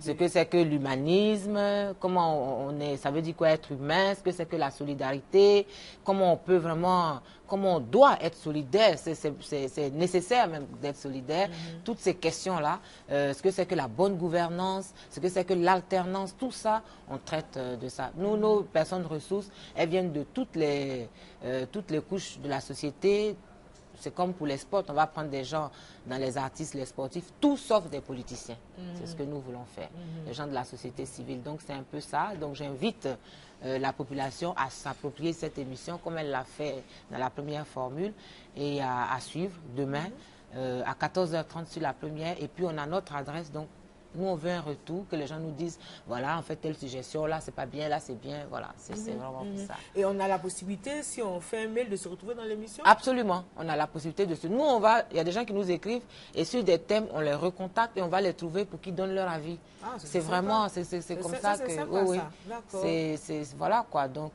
ce que c'est que l'humanisme, comment on est, ça veut dire quoi être humain, ce que c'est que la solidarité, comment on peut vraiment, comment on doit être solidaire, c'est nécessaire même d'être solidaire. Toutes ces questions-là, ce que c'est que la bonne gouvernance, ce que c'est que l'alternance, tout ça, on traite de ça. Nous, nos personnes ressources, elles viennent de toutes les couches de la société. C'est comme pour les sports, on va prendre des gens dans les artistes, les sportifs, tout sauf des politiciens. C'est ce que nous voulons faire, les gens de la société civile. Donc c'est un peu ça. Donc j'invite la population à s'approprier cette émission comme elle l'a fait dans la première formule et à suivre demain à 14h30 sur la première. Et puis on a notre adresse, donc nous on veut un retour, que les gens nous disent, voilà, en fait telle suggestion, là c'est pas bien, là c'est bien, voilà, c'est vraiment pour ça. Et on a la possibilité, si on fait un mail, de se retrouver dans l'émission? Absolument, on a la possibilité de se... Nous, il y a des gens qui nous écrivent, et sur des thèmes, on les recontacte et on va les trouver pour qu'ils donnent leur avis. C'est vraiment, c'est comme ça que... Oui, voilà quoi, donc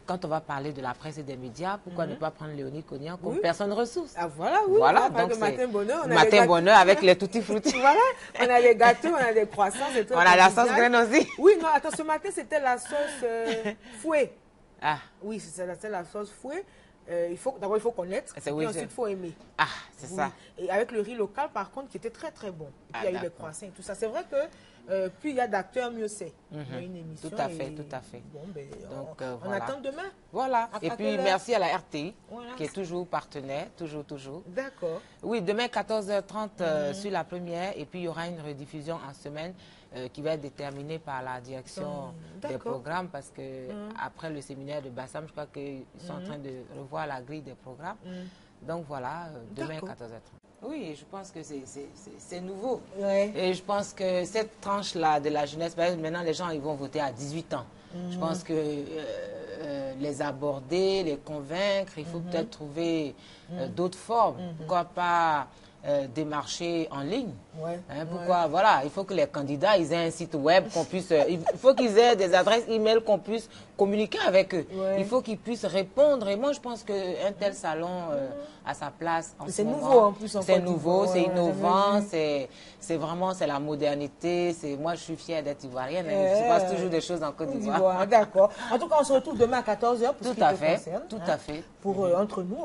quand on va parler de la presse et des médias, pourquoi ne pas prendre Léonie Cognan comme personne ressource? Ah voilà, oui, voilà, donc Matin Bonheur, Matin Bonheur avec les tutti frutti. Voilà, on a les gâteaux, on a des croissants. On a la sauce graine aussi. Oui, non, attends, ce matin, c'était la sauce fouet. Ah. Oui, c'est la sauce fouet. D'abord, il faut connaître, et ensuite, il faut aimer. Ah, c'est ça. Et avec le riz local, par contre, qui était très, très bon. Et puis, il y a eu les croissants et tout ça. C'est vrai que plus il y a d'acteurs, mieux c'est. Il y a une émission. Tout à fait, tout à fait. Bon, ben, donc, on attend demain. Voilà. Et puis, merci à la RTI, qui est toujours partenaire, toujours. D'accord. Oui, demain, 14h30 sur la première. Et puis, il y aura une rediffusion en semaine qui va être déterminée par la direction des programmes. Parce que après le séminaire de Bassam, je crois qu'ils sont en train de revoir la grille des programmes. Donc, voilà, demain, 14h30. Oui, je pense que c'est nouveau. Ouais. Et je pense que cette tranche-là de la jeunesse, maintenant les gens ils vont voter à 18 ans. Je pense que les aborder, les convaincre, il faut peut-être trouver d'autres formes. Pourquoi pas démarcher en ligne? Pourquoi? Voilà, il faut que les candidats ils aient un site web, qu'on puisse, il faut qu'ils aient des adresses email, qu'on puisse communiquer avec eux. Il faut qu'ils puissent répondre. Et moi, je pense qu'un tel salon a sa place en ce moment. C'est nouveau en plus. C'est nouveau, c'est innovant, c'est vraiment la modernité. Moi, je suis fière d'être ivoirienne. Je passe toujours des choses en Côte d'Ivoire. D'accord. En tout cas, on se retrouve demain à 14h pour tout à fait. Pour entre nous,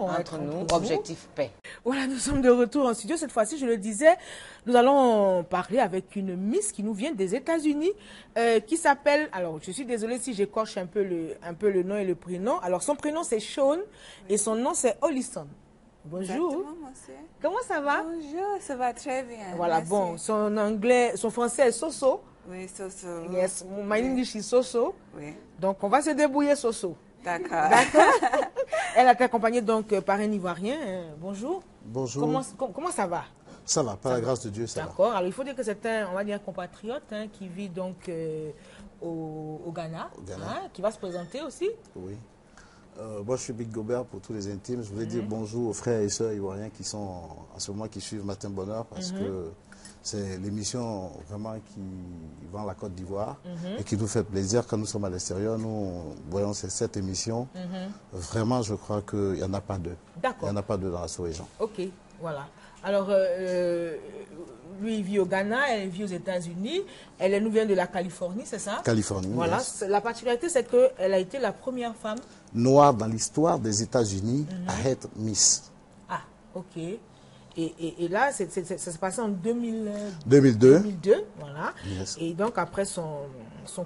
objectif paix. Voilà, nous sommes de retour en studio. Cette fois-ci, je le disais, nous allons parler avec une Miss qui nous vient des États-Unis, qui s'appelle, alors je suis désolée si j'écorche un peu le nom et le prénom. Alors son prénom c'est Sean et son nom c'est Ollison. Bonjour. Comment ça va? Bonjour, ça va très bien. Voilà, merci. Bon, son français est Soso. Oui, Soso. Yes, my English is Soso. Oui. Donc on va se débrouiller Soso. D'accord. Elle a été accompagnée donc par un Ivoirien. Bonjour. Bonjour. Comment ça va? Ça va, par la grâce de Dieu, ça va. D'accord. Alors, il faut dire que c'est un, on va dire, compatriote qui vit donc au Ghana, qui va se présenter aussi. Oui. Moi, je suis Big Gobert pour tous les intimes. Je voulais dire bonjour aux frères et sœurs ivoiriens qui sont en ce moment qui suivent Matin Bonheur parce que c'est l'émission vraiment qui vend la Côte d'Ivoire et qui nous fait plaisir quand nous sommes à l'extérieur. Nous voyons cette émission. Vraiment, je crois qu'il n'y en a pas deux. D'accord. Il n'y en a pas deux dans la sous-région. Ok, voilà. Alors, lui, il vit au Ghana, elle vit aux États-Unis. Elle nous vient de la Californie, c'est ça? Californie. Voilà. Yes. La particularité, c'est qu'elle a été la première femme noire dans l'histoire des États-Unis à être Miss. Ah, ok. Et là, ça s'est passé en 2002, 2002. voilà. Yes. Et donc, après son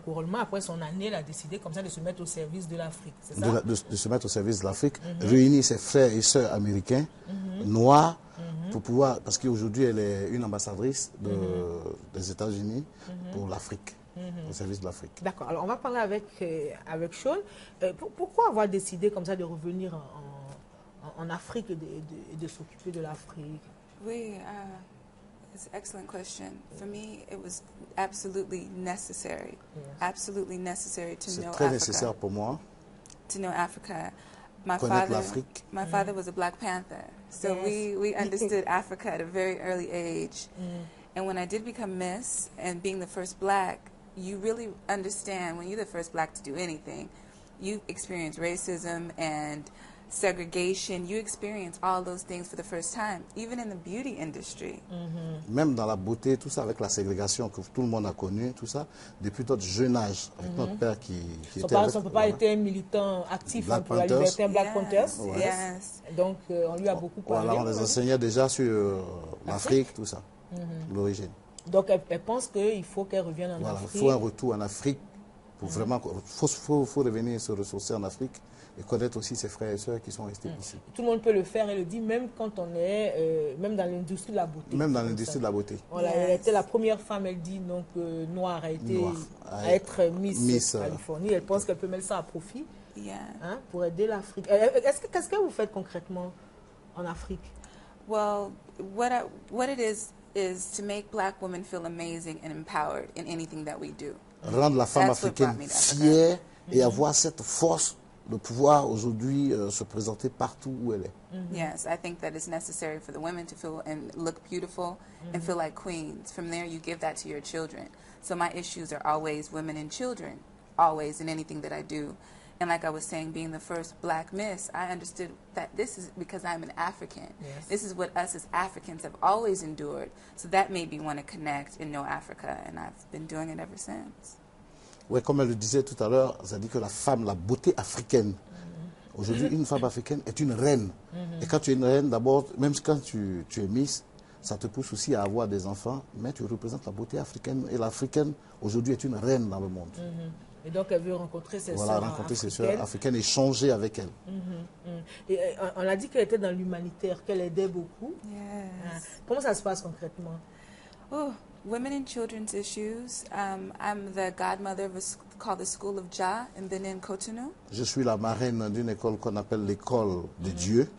couronnement, après son année, elle a décidé comme ça de se mettre au service de l'Afrique, c'est ça? De se mettre au service de l'Afrique, réunir ses frères et sœurs américains, noirs, pour pouvoir, parce qu'aujourd'hui, elle est une ambassadrice des États-Unis pour l'Afrique, au service de l'Afrique. D'accord. Alors, on va parler avec Sean. Pourquoi avoir décidé comme ça de revenir en Afrique et de s'occuper de l'Afrique? We, it's an excellent question. For me, it was absolutely necessary. Yes. Absolutely necessary to know C'est très Africa. nécessaire pour moi. To know Africa. My Connaître l'Afrique. father was a Black Panther, so Yes. we understood Africa at a very early age. And when I did become Miss, and being the first Black, you really understand when you're the first Black to do anything, you experience racism and segregation. You experience all those things for the first time, even in the beauty industry. Même dans la beauté, tout ça, avec la ségrégation que tout le monde a connue, tout ça, depuis notre jeune âge, avec notre père qui Son était... père, son papa était un militant actif Black pour la Panthers. liberté, un Black Panthers. Yes, yes. Donc, on lui a beaucoup parlé. Voilà, on les enseignait déjà sur l'Afrique, tout ça, l'origine. Donc, elle pense qu'il faut qu'elle revienne en Voilà, il Afrique. faut un retour en Afrique pour vraiment... faut revenir se ressourcer en Afrique et connaître aussi ses frères et sœurs qui sont restés ici. Tout le monde peut le faire, elle le dit, même quand on est, même dans l'industrie de la beauté. Même dans l'industrie de la beauté. Voilà, elle était la première femme, elle dit, donc noire, à être Miss Californie. Elle pense qu'elle peut mettre ça à profit pour aider l'Afrique. Qu'est-ce que vous faites concrètement en Afrique? Well, what it is to make Black women feel amazing and empowered in anything that we do. Rendre la femme That's what brought africaine me to Africa. fière et avoir cette force de pouvoir aujourd'hui se présenter partout où elle est. Yes, I think that it's necessary for the women to feel and look beautiful and feel like queens. From there, you give that to your children. So my issues are always women and children, always in anything that I do. And like I was saying, being the first Black Miss, I understood that this is because I'm an African. Yes. This is what us as Africans have always endured. So that made me want to connect and know Africa, and I've been doing it ever since. Ouais, comme elle le disait tout à l'heure, ça dit que la femme, la beauté africaine, aujourd'hui, une femme africaine est une reine. Et quand tu es une reine, d'abord, même quand tu es Miss, ça te pousse aussi à avoir des enfants, mais tu représentes la beauté africaine. Et l'africaine, aujourd'hui, est une reine dans le monde. Et donc, elle veut rencontrer ses Voilà, sœurs rencontrer ses africaines. sœurs africaines, échanger avec elles. Et on a dit qu'elle était dans l'humanitaire, qu'elle aidait beaucoup. Yes. Comment ça se passe concrètement? Oh, women and children's issues. I'm the godmother of called the School of Jah in Benin, Cotonou. Je suis la marraine d'une école qu'on appelle l'école de Dieu.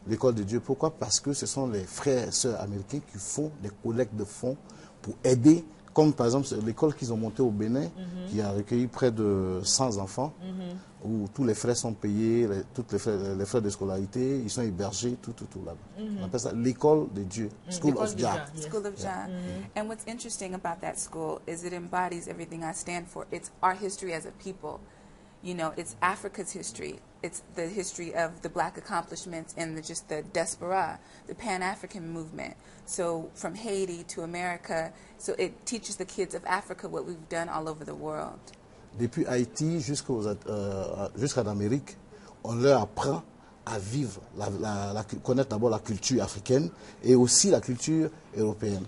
L'école de Dieu, pourquoi? Parce que ce sont les frères et sœurs américains qui font des collectes de fonds pour aider, comme par exemple l'école qu'ils ont montée au Bénin, qui a recueilli près de 100 enfants, où tous les frais sont payés, tous les frais de scolarité, ils sont hébergés, tout là-bas. On appelle ça l'école de Dieu, School of Jah. Yes. School of Jah. And what's interesting about that school is it embodies everything I stand for. It's our history as a people. You know, it's Africa's history. It's the history of the Black accomplishments and just the diaspora, the Pan-African movement. So from Haiti to America, so it teaches the kids of Africa what we've done all over the world. Depuis Haïti jusqu'à l'Amérique, on leur apprend à vivre, connaître d'abord la culture africaine et aussi la culture européenne.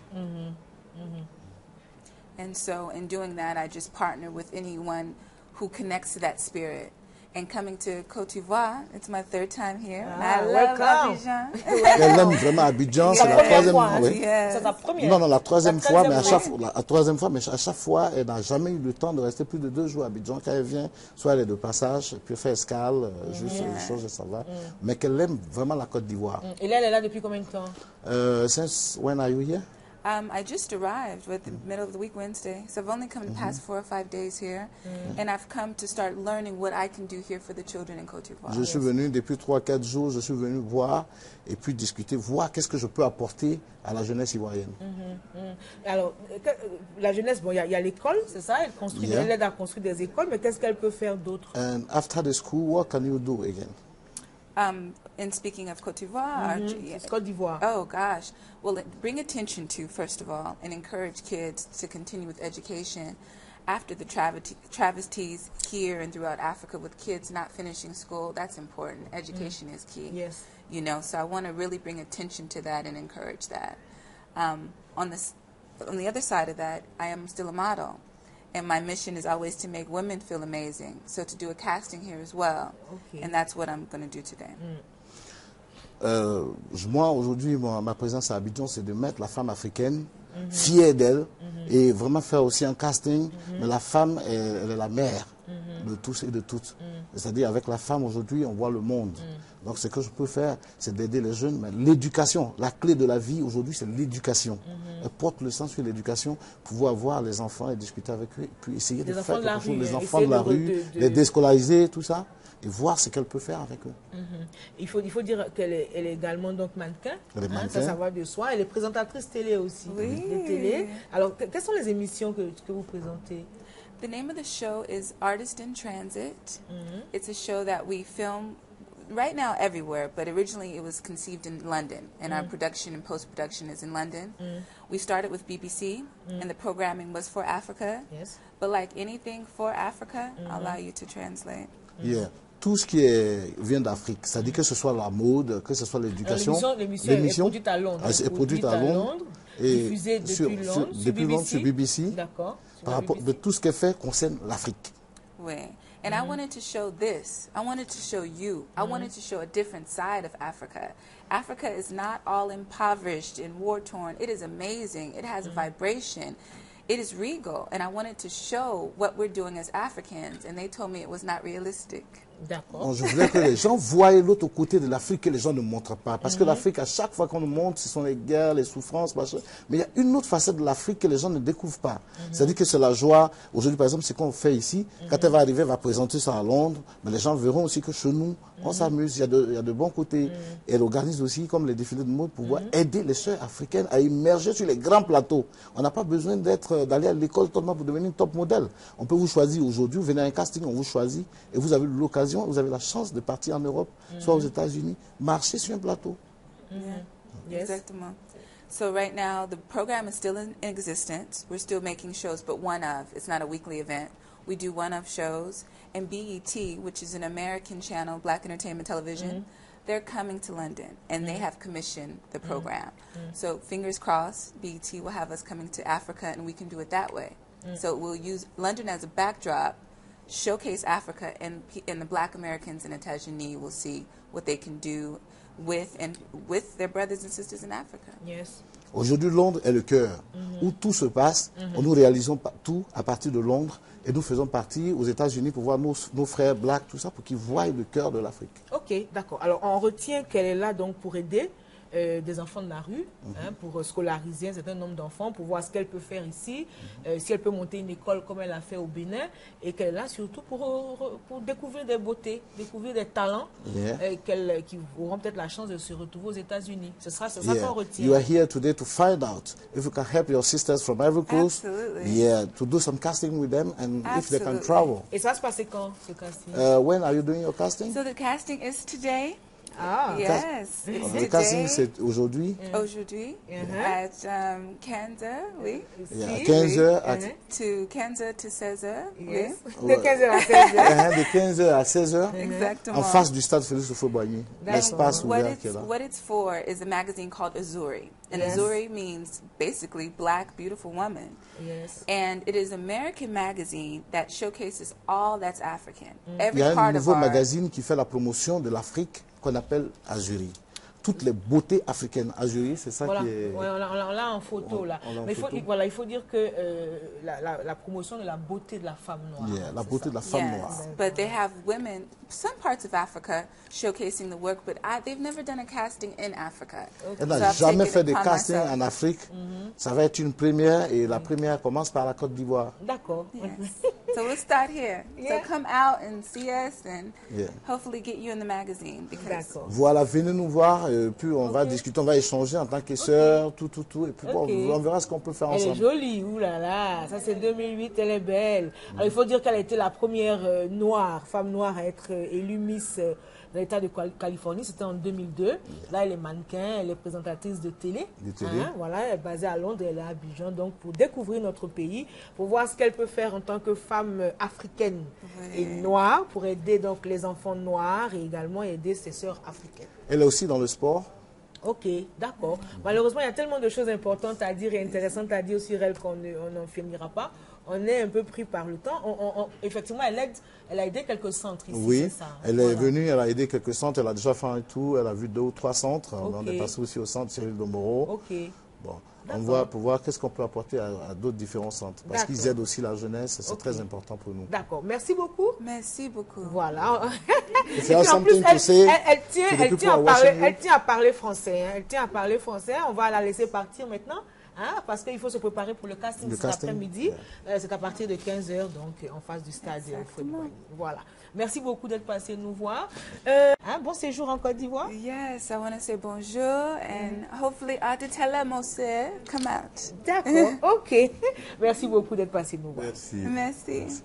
And so in doing that, I just partner with anyone who connects to that spirit and coming to Côte d'Ivoire. It's my 3rd time here. Ah, I love Abidjan. Elle aime vraiment Abidjan, c'est la 3e fois. Oui. Yes. C'est ta première. Non, la 3e fois, mais à à chaque fois, elle n'a jamais eu le temps de rester plus de 2 jours à Abidjan. Quand elle vient, soit elle est de passage, puis elle fait escale, juste une chose et ça va. Mais qu'elle aime vraiment la Côte d'Ivoire. Et là, elle est là depuis combien de temps? Since when are you here? I just arrived with the middle of the week Wednesday, so I've only come the past 4 or 5 days here, and I've come to start learning what I can do here for the children in Côte d'Ivoire. Je suis venu depuis 3-4 jours, je suis venu voir et puis discuter, voir qu'est-ce que je peux apporter à la jeunesse ivoirienne. Alors, la jeunesse, bon, il y a l'école, c'est ça, elle aide à construire des écoles, mais qu'est-ce qu'elle peut faire d'autre? And after the school, what can you do again? In speaking of Côte d'Ivoire, Côte d'Ivoire. Oh gosh, well, bring attention to, first of all, and encourage kids to continue with education after the travesties here and throughout Africa with kids not finishing school. That's important. Education is key. Yes. You know, so I want to really bring attention to that and encourage that. On the other side of that, I am still a model. And my mission is always to make women feel amazing. So to do a casting here as well. Okay. And that's what I'm going to do today. Moi, aujourd'hui, ma présence à Abidjan, c'est de mettre la femme africaine fière d'elle et vraiment faire aussi un casting. Mais la femme, elle est la mère de tous et de toutes. C'est-à-dire, avec la femme, aujourd'hui, on voit le monde. Donc, ce que je peux faire, c'est d'aider les jeunes. Mais l'éducation, la clé de la vie, aujourd'hui, c'est l'éducation. Elle porte le sens sur l'éducation, pouvoir voir les enfants et discuter avec eux, puis essayer de faire quelque chose, les enfants de la rue, les déscolariser, tout ça. Et voir ce qu'elle peut faire avec eux. Il faut dire qu'elle est également donc mannequin. Ça va de soi. Elle est présentatrice télé aussi. Oui. De télé. Alors, quelles sont les émissions que vous présentez? The name of the show is Artist in Transit. It's a show that we film right now everywhere, but originally it was conceived in London, and our production and post-production is in London. We started with BBC, and the programming was for Africa. Yes. But like anything for Africa, I'll allow you to translate. Yeah. Tout ce qui vient d'Afrique, c'est-à-dire que ce soit la mode, que ce soit l'éducation. L'émission est produite à Londres. Elle est produite à Londres. Et diffusée depuis Londres sur BBC. D'accord. Par rapport de tout ce qu'elle fait concerne l'Afrique. Oui. And I wanted to show this. I wanted to show you. I wanted to show a different side of Africa. Africa is not all impoverished and war-torn. It is amazing. It has a vibration. It is regal. And I wanted to show what we're doing as Africans. And they told me it was not realistic. D'accord. Je voulais que les gens voient l'autre côté de l'Afrique que les gens ne montrent pas. Parce que l'Afrique, à chaque fois qu'on nous montre, ce sont les guerres, les souffrances, machin. Mais il y a une autre facette de l'Afrique que les gens ne découvrent pas. C'est-à-dire que c'est la joie. Aujourd'hui, par exemple, ce qu'on fait ici, quand elle va arriver, elle va présenter ça à Londres, mais les gens verront aussi que chez nous, on s'amuse. Il y a de bons côtés. Et elle organise aussi, comme les défilés de mode, pour pouvoir aider les sœurs africaines à immerger sur les grands plateaux. On n'a pas besoin d'aller à l'école totalement pour devenir top modèle. On peut vous choisir aujourd'hui, vous venez à un casting, on vous choisit, et vous avez l'occasion, vous avez la chance de partir en Europe, soit aux États-Unis, marcher sur un plateau. Yes. Exactement. So right now, the program is still in existence. We're still making shows, but one of. It's not a weekly event. We do one-of shows. And BET, which is an American channel, Black Entertainment Television, they're coming to London, and they have commissioned the program. So fingers crossed, BET will have us coming to Africa, and we can do it that way. So we'll use London as a backdrop, showcase Africa, and the Black Americans in Etats-Unis will see what they can do with their brothers and sisters in Africa. Yes. Aujourd'hui, Londres est le cœur où tout se passe. Nous réalisons tout à partir de Londres et nous faisons partie aux États-Unis pour voir nos frères blacks, tout ça, pour qu'ils voient le cœur de l'Afrique. Ok, d'accord. Alors, on retient qu'elle est là donc pour aider des enfants de la rue, pour scolariser un certain nombre d'enfants, pour voir ce qu'elle peut faire ici, si elle peut monter une école comme elle a fait au Bénin, et qu'elle est là surtout pour découvrir des beautés, découvrir des talents, qui auront peut-être la chance de se retrouver aux États-Unis. C'est ça qu'on retient. You are here today to find out if you can help your sisters from Ivory Coast, to do some casting with them, and if they can travel. Et ça va se passer quand, ce casting? When are you doing your casting? So the casting is today. Ah, yes. Le casting, c'est aujourd'hui. Aujourd'hui, at 15h, oui. À 15h. To 15h to 16h, yes. Oui. De 15h à 16h. De 15h à 16h. Exactement. En face du stade Félix Houphouët-Boigny. L'espace ouvert qui est là. What it's for is a magazine called Azuri. And Azuri means basically black, beautiful woman. Yes. And it is American magazine that showcases all that's African. Il y a un nouveau magazine qui fait la promotion de l'Afrique qu'on appelle Azuri. Toutes les beautés africaines. Azuri, c'est ça qui est... Ouais, on l'a en photo là. Mais il faut dire que la promotion de la beauté de la femme noire. Yeah, la beauté de la femme noire. But they have women, some parts of Africa, showcasing the work, but they've never done a casting in Africa. Elle n'a jamais fait de casting en Afrique. Ça va être une première et la première commence par la Côte d'Ivoire. D'accord. So we'll start here. So come out and see us and hopefully get you in the magazine. Voilà, venez nous voir. Puis on va discuter, on va échanger en tant que sœurs, tout. Et puis on verra ce qu'on peut faire ensemble. Elle est jolie, oulala, ça c'est 2008, elle est belle. Alors il faut dire qu'elle a été la première femme noire à être élue Miss de l'État de Californie, c'était en 2002. Là elle est mannequin, elle est présentatrice de télé. Voilà, elle est basée à Londres, elle est à Abidjan. Donc pour découvrir notre pays, pour voir ce qu'elle peut faire en tant que femme africaine et noire, pour aider donc les enfants noirs et également aider ses sœurs africaines. Elle est aussi dans le sport. Ok, d'accord. Malheureusement, il y a tellement de choses importantes à dire et intéressantes à dire sur elle qu'on n'en finira pas. On est un peu pris par le temps. Effectivement, elle a aidé quelques centres ici. Oui, ça, elle est venue, elle a aidé quelques centres. Elle a déjà fait un tour, elle a vu 2 ou 3 centres. On est passé aussi au centre Cyril Domoro. Ok. Bon, on va pour voir qu'est-ce qu'on peut apporter à d'autres différents centres. Parce qu'ils aident aussi la jeunesse, c'est très important pour nous. D'accord, merci beaucoup. Merci beaucoup. Voilà. Et puis en plus, elle tient à parler français. Elle tient à parler français. On va la laisser partir maintenant. Parce qu'il faut se préparer pour le casting cet après-midi. C'est à partir de 15h, donc en face du stade de football. Voilà. Merci beaucoup d'être passé nous voir. Bon séjour en Côte d'Ivoire. Yes, I want to say bonjour and hopefully Aditella Mose come out. D'accord, ok. Merci beaucoup d'être passé nous voir. Merci.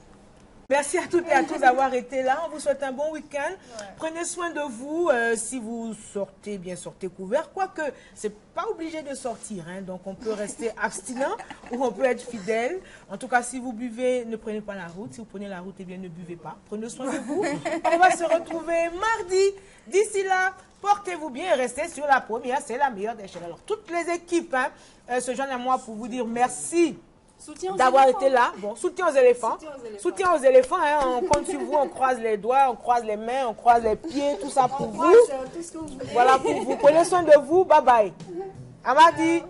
Merci à toutes et à tous d'avoir été là. On vous souhaite un bon week-end. Prenez soin de vous. Si vous sortez, bien sortez couvert. Quoique, c'est pas obligé de sortir. Donc, on peut rester abstinent ou on peut être fidèle. En tout cas, si vous buvez, ne prenez pas la route. Si vous prenez la route, eh bien, ne buvez pas. Prenez soin de vous. On va se retrouver mardi. D'ici là, portez-vous bien et restez sur la première. C'est la meilleure des chaînes. Alors, toutes les équipes se joignent à moi pour vous dire merci d'avoir été là. Bon, soutien aux éléphants. Soutien aux éléphants. On compte sur vous, on croise les doigts, on croise les mains, on croise les pieds, tout ça pour vous. Voilà pour vous. Prenez soin de vous. Bye bye. Amadi.